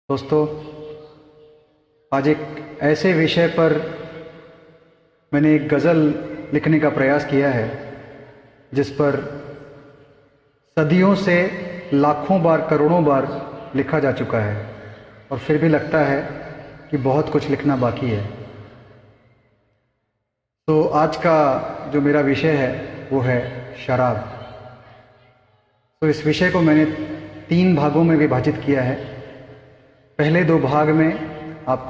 दोस्तों, आज एक ऐसे विषय पर मैंने एक गज़ल लिखने का प्रयास किया है जिस पर सदियों से लाखों बार करोड़ों बार लिखा जा चुका है और फिर भी लगता है कि बहुत कुछ लिखना बाकी है। तो आज का जो मेरा विषय है वो है शराब। तो इस विषय को मैंने 3 भागों में विभाजित किया है। पहले 2 भाग में आप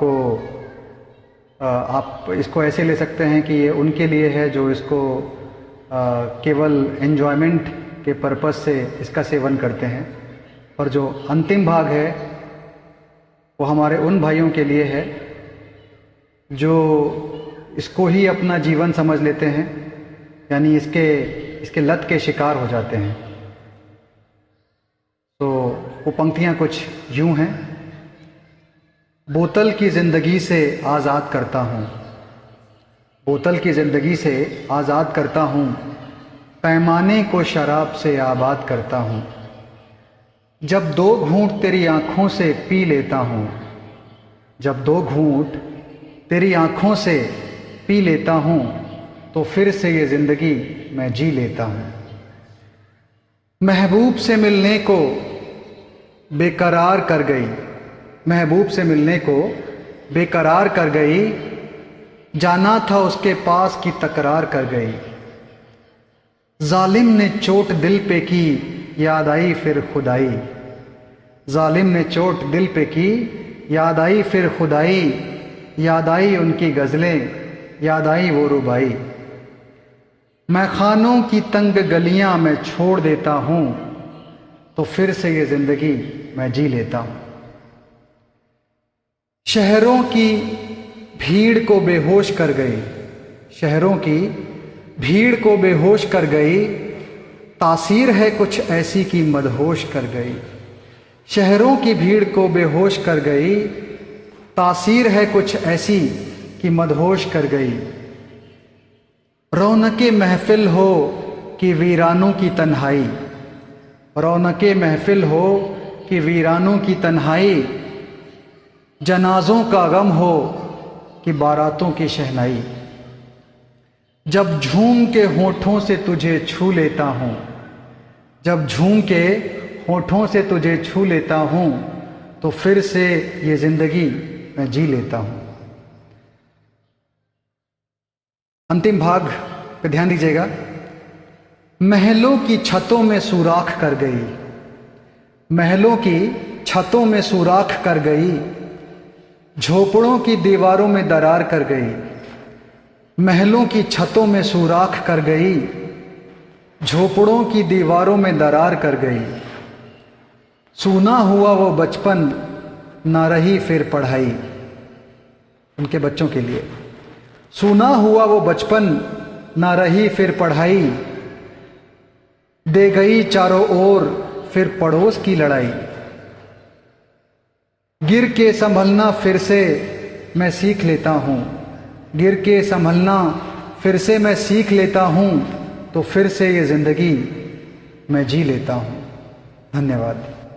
इसको ऐसे ले सकते हैं कि ये उनके लिए है जो इसको केवल एन्जॉयमेंट के पर्पस से इसका सेवन करते हैं, और जो अंतिम भाग है वो हमारे उन भाइयों के लिए है जो इसको ही अपना जीवन समझ लेते हैं, यानी इसके लत के शिकार हो जाते हैं। तो वो पंक्तियाँ कुछ यूं हैं। बोतल की ज़िंदगी से आज़ाद करता हूँ, बोतल की ज़िंदगी से आज़ाद करता हूँ, पैमाने को शराब से आबाद करता हूँ। जब 2 घूंट तेरी आँखों से पी लेता हूँ, जब 2 घूंट तेरी आँखों से पी लेता हूँ, तो फिर से ये ज़िंदगी मैं जी लेता हूँ। महबूब से मिलने को बेकरार कर गई, महबूब से मिलने को बेकरार कर गई, जाना था उसके पास की तकरार कर गई। जालिम ने चोट दिल पे की, याद आई फिर खुदाई, जालिम ने चोट दिल पे की, याद आई फिर खुदाई, याद आई उनकी गज़लें, याद आई वो रुबाई। मैं खानों की तंग गलियां मैं छोड़ देता हूँ, तो फिर से ये ज़िंदगी मैं जी लेता हूँ। शहरों की भीड़ को बेहोश कर गई, शहरों की भीड़ को बेहोश कर गई, तासीर है कुछ ऐसी कि मदहोश कर गई। शहरों की भीड़ को बेहोश कर गई, तासीर है कुछ ऐसी कि मदहोश कर गई। रौनके महफिल हो कि वीरानों की तन्हाई, रौनके महफिल हो कि वीरानों की तन्हाई, जनाजों का गम हो कि बारातों की शहनाई। जब झूम के होठों से तुझे छू लेता हूँ, जब झूम के होठों से तुझे छू लेता हूँ, तो फिर से ये ज़िंदगी मैं जी लेता हूँ। अंतिम भाग पे ध्यान दीजिएगा। महलों की छतों में सुराख कर गई, महलों की छतों में सुराख कर गई, झोपड़ों की दीवारों में दरार कर गई। महलों की छतों में सुराख कर गई, झोपड़ों की दीवारों में दरार कर गई। सूना हुआ वो बचपन ना रही फिर पढ़ाई, उनके बच्चों के लिए। सूना हुआ वो बचपन ना रही फिर पढ़ाई, दे गई चारों ओर फिर पड़ोस की लड़ाई। गिर के संभलना फिर से मैं सीख लेता हूँ, गिर के संभलना फिर से मैं सीख लेता हूँ, तो फिर से ये ज़िंदगी मैं जी लेता हूँ। धन्यवाद।